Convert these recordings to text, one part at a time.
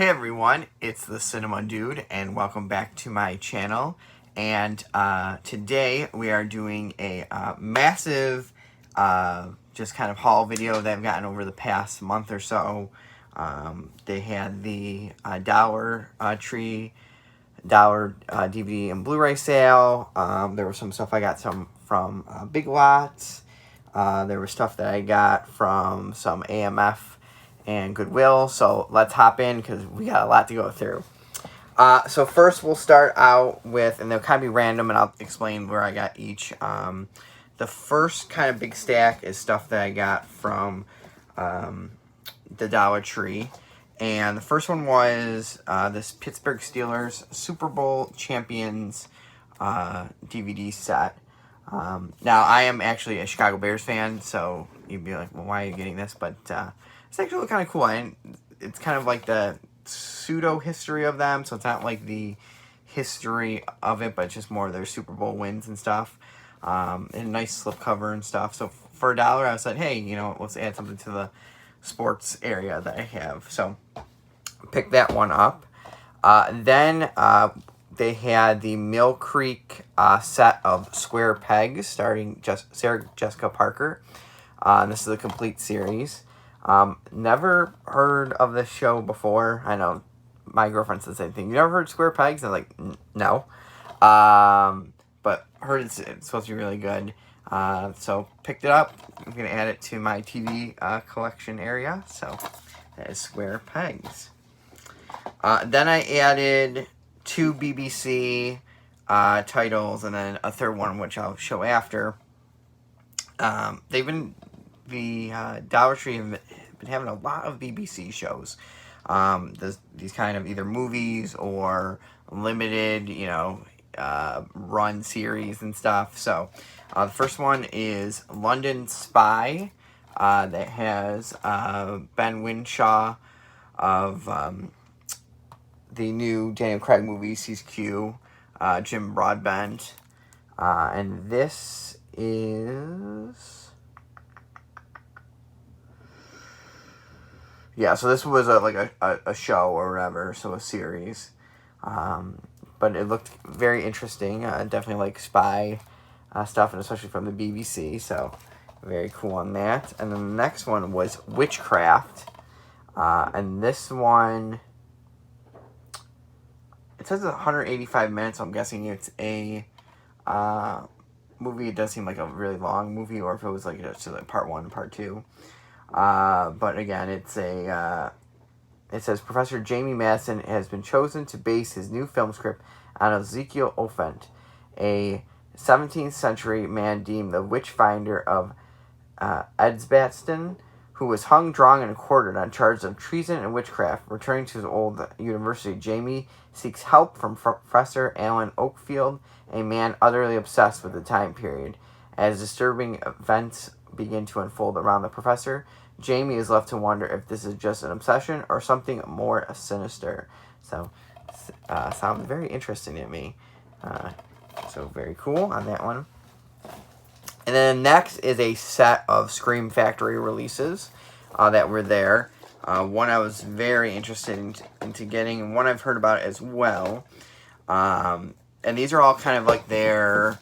Hey everyone, it's the Cinema Dude, and welcome back to my channel. And today we are doing a massive, just kind of haul video that I've gotten over the past month or so. They had the Dollar Tree DVD and Blu-ray sale. There was some stuff I got from Big Lots. There was stuff that I got from some AMF and Goodwill. So let's hop in because we got a lot to go through. So first we'll start out with, and they'll kind of be random, and I'll explain where I got each. The first kind of big stack is stuff that I got from the Dollar Tree. And the first one was this Pittsburgh Steelers Super Bowl Champions DVD set. Now, I am actually a Chicago Bears fan, so you'd be like, well, why are you getting this? But it's actually kind of cool. And it's kind of like the pseudo-history of them, so it's not like the history of it, but it's just more of their Super Bowl wins and stuff. And a nice slipcover and stuff. So for $1, I said, hey, you know, let's add something to the sports area that I have. So pick that one up. Then they had the Mill Creek set of square pegs starring Sarah Jessica Parker. This is a complete series. Never heard of this show before. I know my girlfriend said the same thing. You never heard Square Pegs? I'm like, no. But heard it's supposed to be really good. So picked it up. I'm going to add it to my TV collection area. So that is Square Pegs. Then I added 2 BBC titles and then a third one, which I'll show after. The Dollar Tree have been having a lot of BBC shows. These kind of either movies or limited, run series and stuff. So the first one is London Spy. That has Ben Winshaw of the new Daniel Craig movie, He's Q, Jim Broadbent. And this is... Yeah, so this was a show or whatever, so a series. But it looked very interesting. Definitely like spy stuff, and especially from the BBC, so very cool on that. And then the next one was Witchcraft. And this one, it says 185 minutes, so I'm guessing it's a movie. It does seem like a really long movie, or if it was like just like part 1 and part 2. But again, it says Professor Jamie Madison has been chosen to base his new film script on Ezekiel Ofent, a 17th century man deemed the witch finder of Edgbaston, who was hung, drawn, and quartered on charges of treason and witchcraft. Returning to his old university, Jamie seeks help from Professor Alan Oakfield, a man utterly obsessed with the time period. As disturbing events begin to unfold around the professor, Jamie is left to wonder if this is just an obsession or something more sinister. So, sounds very interesting to me. So, very cool on that one. And then next is a set of Scream Factory releases that were there. One I was very interested into getting, and one I've heard about as well. And these are all kind of like their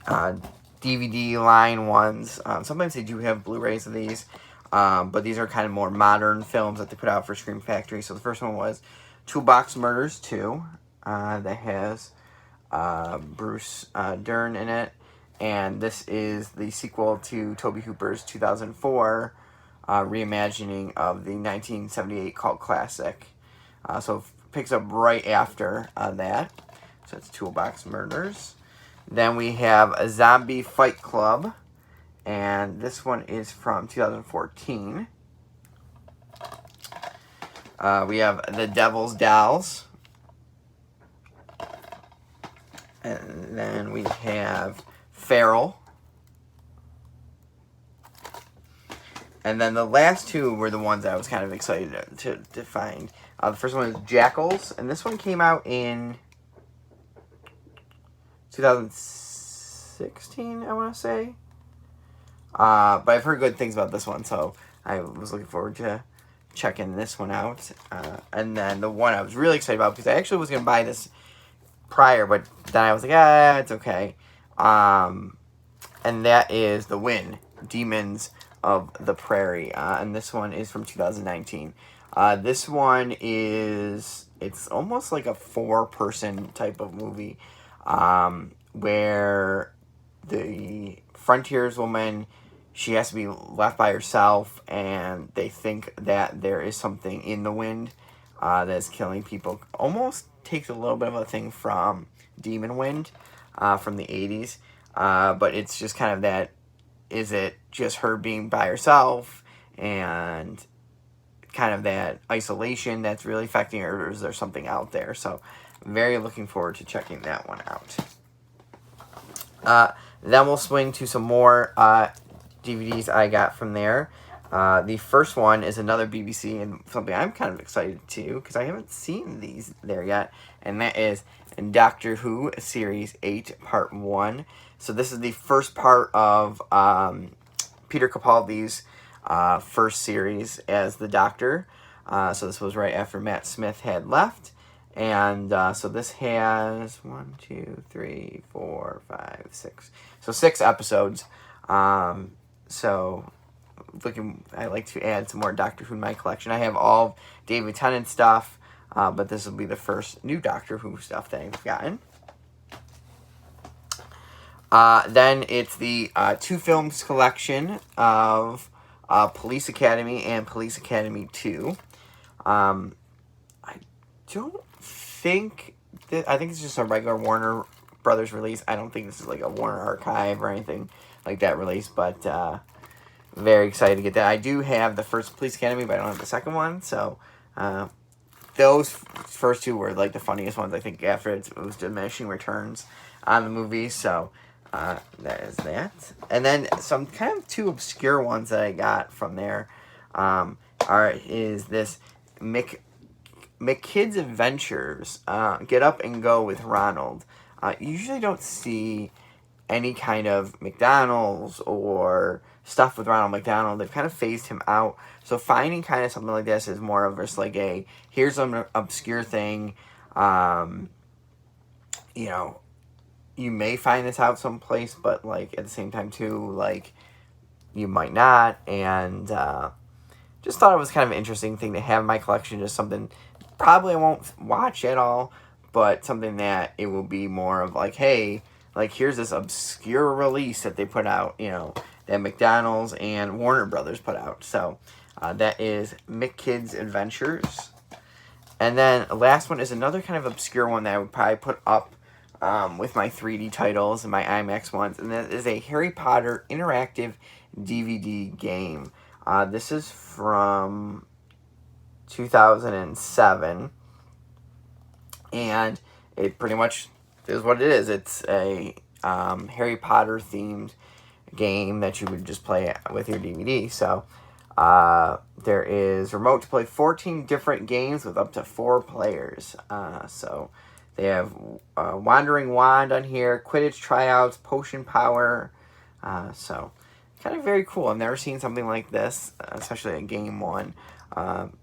DVD line ones. Sometimes they do have Blu-rays of these, but these are kind of more modern films that they put out for Scream Factory. So the first one was Toolbox Murders 2. That has Bruce Dern in it, and this is the sequel to Tobe Hooper's 2004 reimagining of the 1978 cult classic. So it picks up right after that. So it's Toolbox Murders. Then we have a Zombie Fight Club, and this one is from 2014. We have The Devil's Dolls. And then we have Feral. And then the last two were the ones I was kind of excited to find. The first one is Jackals, and this one came out in 2016, I want to say. But I've heard good things about this one, so I was looking forward to checking this one out. And then the one I was really excited about, because I actually was going to buy this prior, but then I was like, it's okay. And that is The Wind, Demons of the Prairie. And this one is from 2019. This one is, it's almost like a 4-person type of movie, where the frontierswoman, she has to be left by herself, and they think that there is something in the wind that is killing people. Almost takes a little bit of a thing from Demon Wind from the 80s, but it's just kind of that, is it just her being by herself and kind of that isolation that's really affecting her, or is there something out there? So very looking forward to checking that one out. Then we'll swing to some more DVDs I got from there. The first one is another BBC, and something I'm kind of excited to, because I haven't seen these there yet, and that is Doctor Who Series 8 Part 1. So this is the first part of Peter Capaldi's first series as the Doctor. So this was right after Matt Smith had left. And so this has 1, 2, 3, 4, 5, 6. So 6 episodes. So I like to add some more Doctor Who in my collection. I have all of David Tennant stuff, but this will be the first new Doctor Who stuff that I've gotten. Then it's the 2 films collection of Police Academy and Police Academy 2. I don't think I think it's just a regular Warner Brothers release. I don't think this is like a Warner Archive or anything like that release, but very excited to get that. I do have the first Police Academy, but I don't have the second one, so those first 2 were like the funniest ones, I think, after it was diminishing returns on the movie, so that is that. And then some kind of 2 obscure ones that I got from there is this McKids Adventures, Get Up and Go with Ronald. You usually don't see any kind of McDonald's or stuff with Ronald McDonald. They've kind of phased him out. So finding kind of something like this is more of just like here's an obscure thing. You know, you may find this out someplace, but like at the same time too, like you might not. And just thought it was kind of an interesting thing to have in my collection. Just something probably I won't watch at all, but something that it will be more of like, hey, like here's this obscure release that they put out, you know, that McDonald's and Warner Brothers put out. So that is McKids Adventures. And then the last one is another kind of obscure one that I would probably put up with my 3D titles and my IMAX ones, and that is a Harry Potter interactive DVD game. This is from 2007, and it pretty much is what it is. It's a Harry Potter themed game that you would just play with your DVD. So there is remote to play 14 different games with up to 4 players. So they have Wandering Wand on here, Quidditch tryouts, Potion Power. So kind of very cool. I've never seen something like this, especially a game one.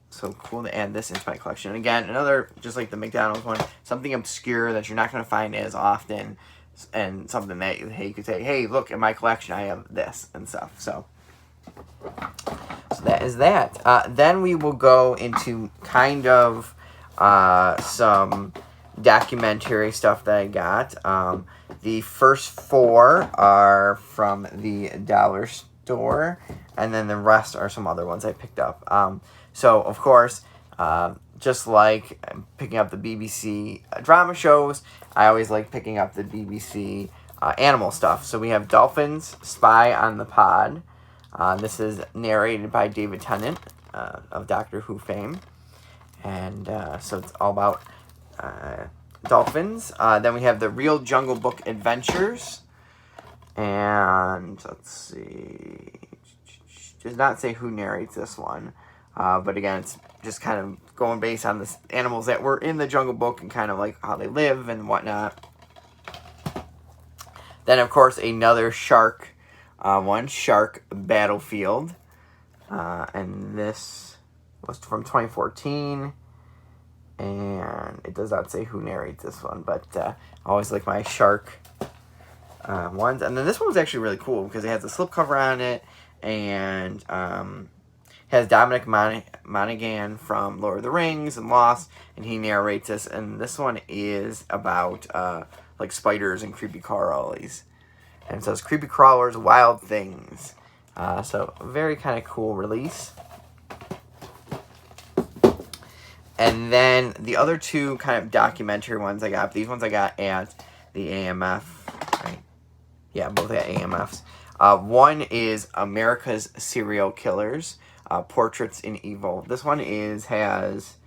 So cool to add this into my collection. And again, another, just like the McDonald's one, something obscure that you're not going to find as often, and something that you could say, hey, look, in my collection I have this and stuff. So that is that. Then we will go into kind of some documentary stuff that I got. The first 4 are from the dollar store, and then the rest are some other ones I picked up. So, of course, just like picking up the BBC drama shows, I always like picking up the BBC animal stuff. So we have Dolphins, Spy on the Pod. This is narrated by David Tennant of Doctor Who fame. And so it's all about dolphins. Then we have the Real Jungle Book Adventures. And let's see. Does not say who narrates this one. But again, it's just kind of going based on the animals that were in the Jungle Book and kind of like how they live and whatnot. Then, of course, another shark one, Shark Battlefield. And this was from 2014. And it does not say who narrates this one, but I always like my shark ones. And then this one was actually really cool because it has a slipcover on it, and has Dominic Monaghan from Lord of the Rings and Lost, and he narrates this. And this one is about like spiders and creepy crawlies, and so it's creepy crawlers, wild things. So very kind of cool release. And then the other two kind of documentary ones I got, these ones I got at the AMF, right? Yeah, both at AMFs. One is America's Serial Killers, Portraits in Evil. This one has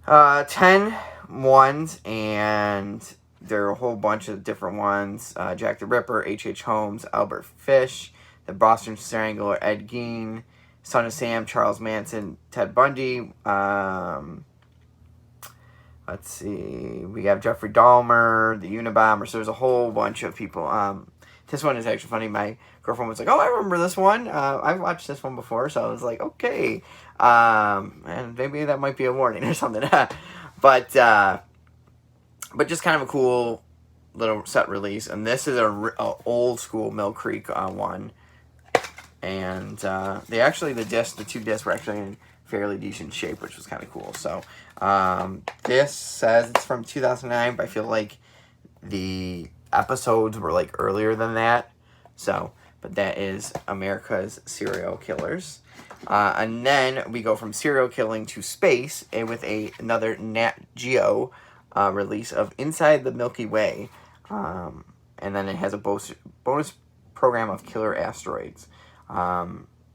10 ones, and there are a whole bunch of different ones. Jack the Ripper, H.H. Holmes, Albert Fish, the Boston Strangler, Ed Gein, Son of Sam, Charles Manson, Ted Bundy. Let's see. We have Jeffrey Dahmer, the Unabomber. So there's a whole bunch of people. This one is actually funny. My girlfriend was like, "Oh, I remember this one. I've watched this one before." So I was like, "Okay." And maybe that might be a warning or something. but just kind of a cool little set release. And this is a old school Mill Creek one. And the two discs were actually in fairly decent shape, which was kind of cool. So this says it's from 2009, but I feel like the episodes were like earlier than that. So, but that is America's Serial Killers. And then we go from serial killing to space with another Nat Geo release of Inside the Milky Way. And then it has a bonus program of killer asteroids.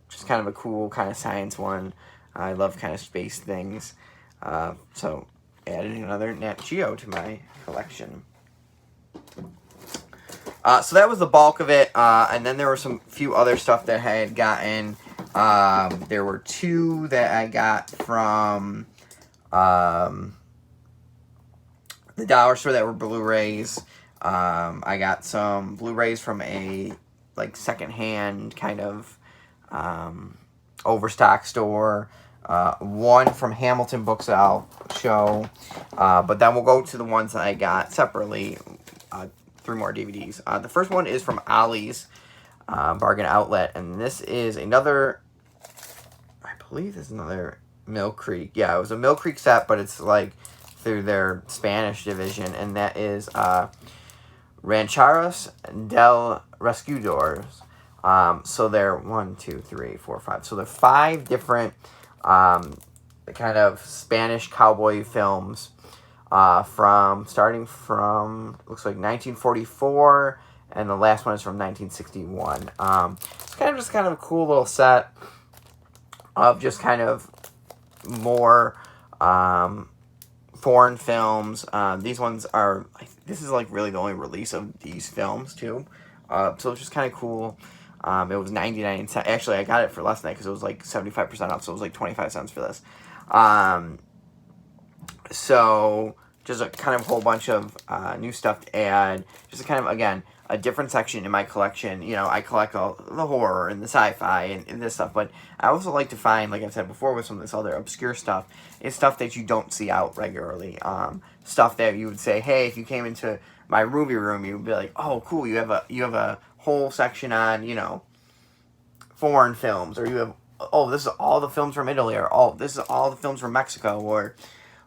Just kind of a cool kind of science one. I love kind of space things. So added another Nat Geo to my collection. So that was the bulk of it. And then there were some few other stuff that I had gotten. There were two that I got from the dollar store that were Blu-rays. I got some Blu-rays from a like secondhand kind of overstock store. One from Hamilton Books I'll show. But then we'll go to the ones that I got separately. 3 more DVDs. The first one is from Ollie's Bargain Outlet. And this is another, I believe this is another Mill Creek. Yeah, it was a Mill Creek set, but it's like through their Spanish division. And that is Rancheros del Rescudores. So they're 1, 2, 3, 4, 5. So they're 5 different kind of Spanish cowboy films starting from looks like 1944, and the last one is from 1961. It's kind of a cool little set of just kind of more foreign films. These ones are, this is like really the only release of these films too. So it's just kind of cool. It was 99 cents. Actually, I got it for less than that because it was like 75% off, so it was like 25 cents for this. So just a kind of whole bunch of new stuff to add. Just a kind of, again, a different section in my collection. You know, I collect all the horror and the sci-fi and this stuff, but I also like to find, like I said before with some of this other obscure stuff, it's stuff that you don't see out regularly. Stuff that you would say, hey, if you came into my movie room, you would be like, oh, cool, you have a whole section on, you know, foreign films, or you have, oh, this is all the films from Italy, or oh, this is all the films from Mexico, or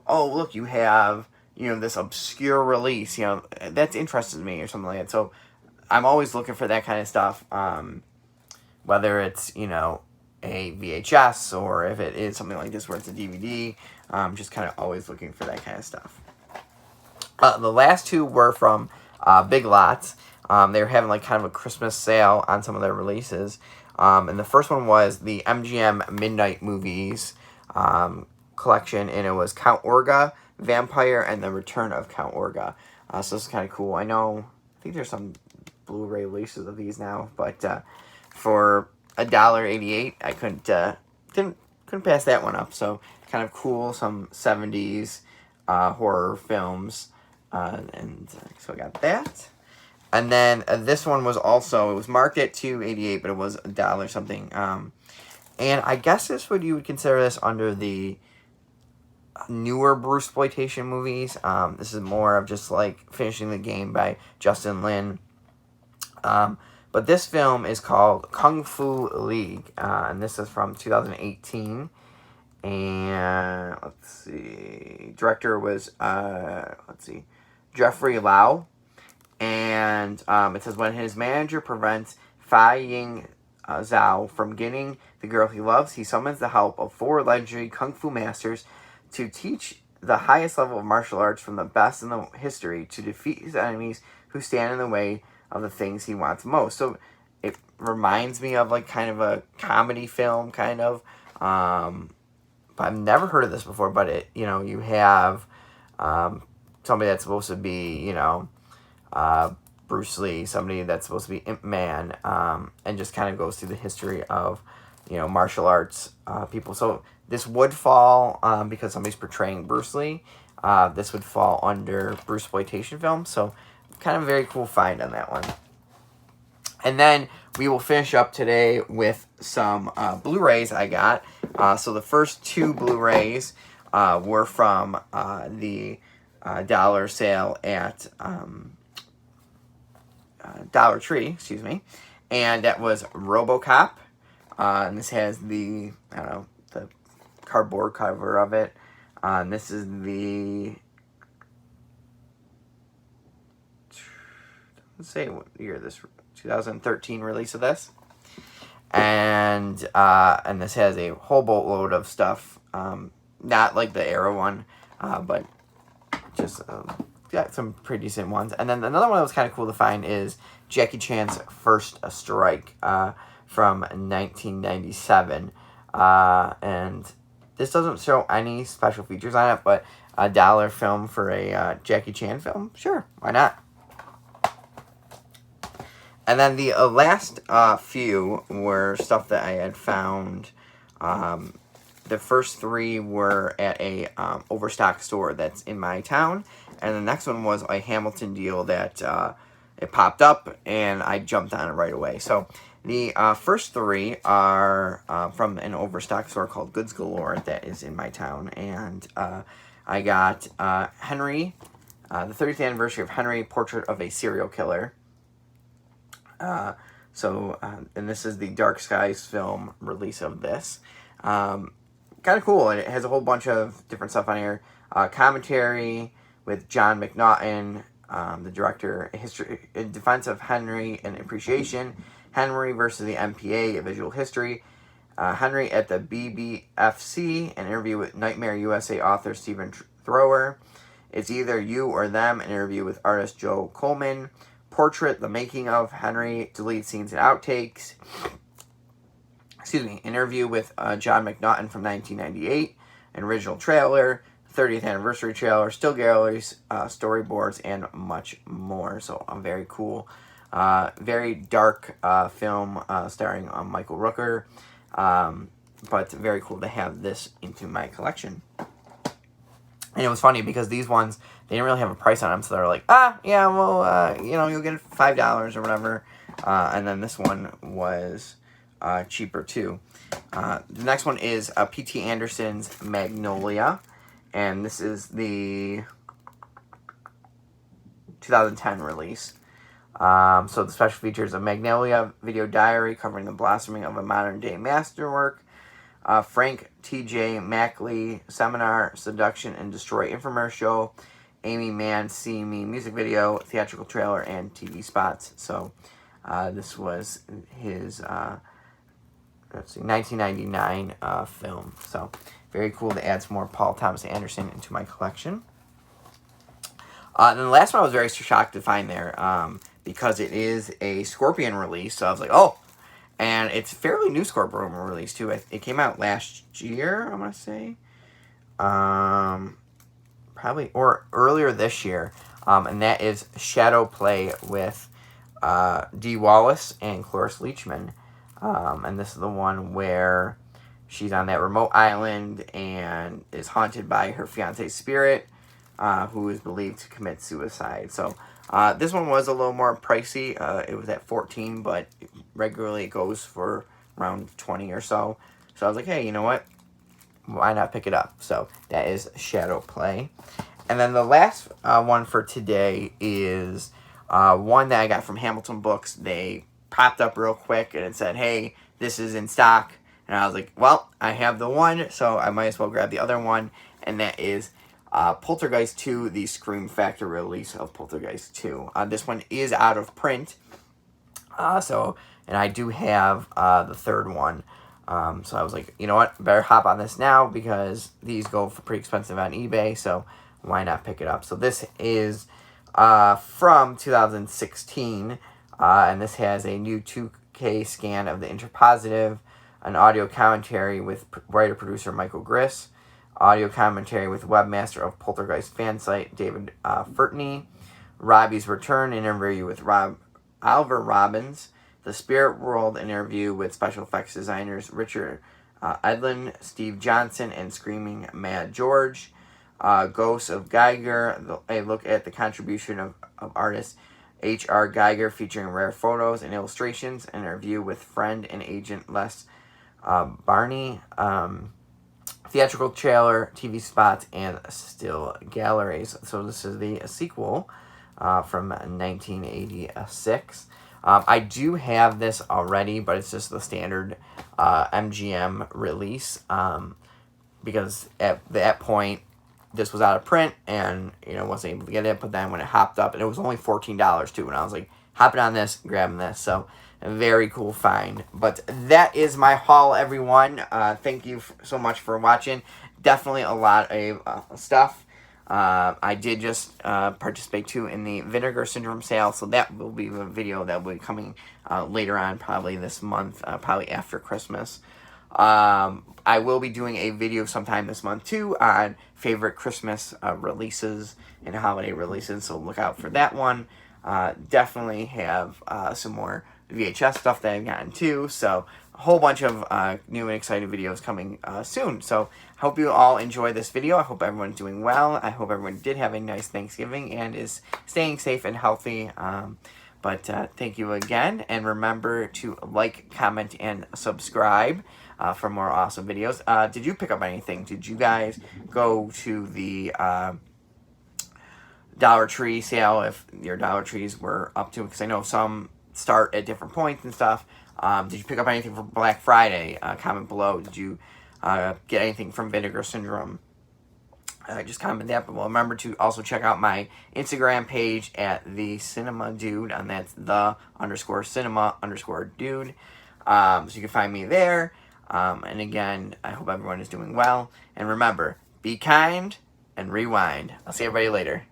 oh, look, you have, you know, this obscure release, you know, that's interested me, or something like that. So I'm always looking for that kind of stuff, whether it's, you know, a VHS, or if it is something like this where it's a DVD, just kind of always looking for that kind of stuff. The last two were from Big Lots. They were having like kind of a Christmas sale on some of their releases. And the first one was the MGM Midnight Movies collection, and it was Count Orga, Vampire, and the Return of Count Orga. So this is kind of cool. I think there's some Blu-ray releases of these now, but for $1.88, I couldn't pass that one up. So kind of cool, some 70s horror films, and so I got that. And then this one was also, it was marked at $2.88, but it was $1 something. And I guess you would consider this under the newer Bruceploitation movies. This is more of just like Finishing the Game by Justin Lin. But this film is called Kung Fu League, and this is from 2018. And let's see, director was Jeffrey Lau, and it says when his manager prevents Fa Ying Zhao from getting the girl he loves, he summons the help of 4 legendary kung fu masters to teach the highest level of martial arts from the best in the history to defeat his enemies who stand in the way of the things he wants most. So it reminds me of like kind of a comedy film, kind of. But I've never heard of this before. But you have somebody that's supposed to be Bruce Lee, somebody that's supposed to be Ip Man, and just kind of goes through the history of martial arts people. So this would fall because somebody's portraying Bruce Lee. This would fall under Bruceploitation film. So kind of a very cool find on that one. And then we will finish up today with some Blu-rays I got. So the first 2 Blu-rays were from the dollar sale at Dollar Tree, excuse me. And that was RoboCop. And this has the cardboard cover of it. And this is the... Let's say what year this... 2013 release of this, and this has a whole boatload of stuff, not like the Arrow one, but just got some pretty decent ones. And then another one that was kind of cool to find is Jackie Chan's First Strike from 1997, and this doesn't show any special features on it, but a dollar film for a Jackie Chan film, sure, why not? And then the last few were stuff that I had found. The first 3 were at a Overstock store that's in my town. And the next one was a Hamilton deal that it popped up, and I jumped on it right away. So the first 3 are from an Overstock store called Goods Galore that is in my town. And I got Henry, the 30th anniversary of Henry, Portrait of a Serial Killer. And this is the Dark Skies film release of this. Kind of cool, and it has a whole bunch of different stuff on here. Commentary with John McNaughton, the director, history in defense of Henry and appreciation. Henry versus the MPA, a visual history. Henry at the BBFC, an interview with Nightmare USA author Stephen Thrower. It's Either You or Them, an interview with artist Joe Coleman. Portrait, the making of Henry, deleted scenes and outtakes. Interview with John McNaughton from 1998. An original trailer, 30th anniversary trailer, still galleries, storyboards, and much more. So very cool. Very dark film starring Michael Rooker. But very cool to have this into my collection. And it was funny because these ones, they didn't really have a price on them, so they're like, yeah, well, you'll get it $5 or whatever. And then this one was cheaper too. The next one is P.T. Anderson's Magnolia, and this is the 2010 release. So the special features of Magnolia video diary covering the blossoming of a modern-day masterwork. Frank T.J. Mackley seminar, Seduction and Destroy infomercial, Amy Mann See Me music video, theatrical trailer, and TV spots. So this was his 1999 film. So very cool to add some more Paul Thomas Anderson into my collection. And then the last one I was very shocked to find there because it is a Scorpion release. So I was like, oh. And it's fairly new Scorpion release, too. It came out last year, I want to say. Probably, or earlier this year. And that is Shadow Play with Dee Wallace and Cloris Leachman. And this is the one where she's on that remote island and is haunted by her fiance's spirit, who is believed to commit suicide. So this one was a little more pricey. It was at $14, but regularly it goes for around $20 or so. So I was like, hey, you know what? Why not pick it up? So that is Shadow Play. And then the last one for today is one that I got from Hamilton Books. They popped up real quick and it said, hey, this is in stock. And I was like, well, I have the one, so I might as well grab the other one. And that is Poltergeist 2, the Scream Factor release of Poltergeist 2. This one is out of print. And I do have the third one. So I was like, you know what, better hop on this now because these go for pretty expensive on eBay, so why not pick it up? So this is from 2016, and this has a new 2K scan of the Interpositive, an audio commentary with writer-producer Michael Griss, audio commentary with webmaster of Poltergeist fan site David Furtney, Robbie's Return, an interview with Oliver Robbins, The Spirit World interview with special effects designers Richard Edlin, Steve Johnson, and Screaming Mad George. Ghosts of Geiger, a look at the contribution of artist H.R. Geiger featuring rare photos and illustrations, an interview with friend and agent Les Barney. Theatrical trailer, TV spots, and still galleries. So this is the sequel from 1986. I do have this already, but it's just the standard MGM release because at that point this was out of print and wasn't able to get it. But then when it hopped up, and it was only $14 too, and I was like hopping on this, grabbing this. So a very cool find. But that is my haul, everyone. Thank you so much for watching. Definitely a lot of stuff. I did just participate too in the Vinegar Syndrome sale, so that will be a video that will be coming later on, probably this month, probably after Christmas. I will be doing a video sometime this month too on favorite Christmas releases and holiday releases, so look out for that one. Definitely have some more VHS stuff that I've gotten too, so a whole bunch of new and exciting videos coming soon. So I hope you all enjoy this video. I hope everyone's doing well. I hope everyone did have a nice Thanksgiving and is staying safe and healthy. But thank you again, and remember to like, comment, and subscribe for more awesome videos. Did you pick up anything? Did you guys go to the Dollar Tree sale, if your Dollar Trees were up to it? Because I know some start at different points and stuff. Did you pick up anything for Black Friday? Comment below. Did you get anything from Vinegar Syndrome? Just comment that below. Remember to also check out my Instagram page at the Cinema Dude, and that's the_cinema_dude. So you can find me there. And again, I hope everyone is doing well. And remember, be kind and rewind. I'll see everybody later.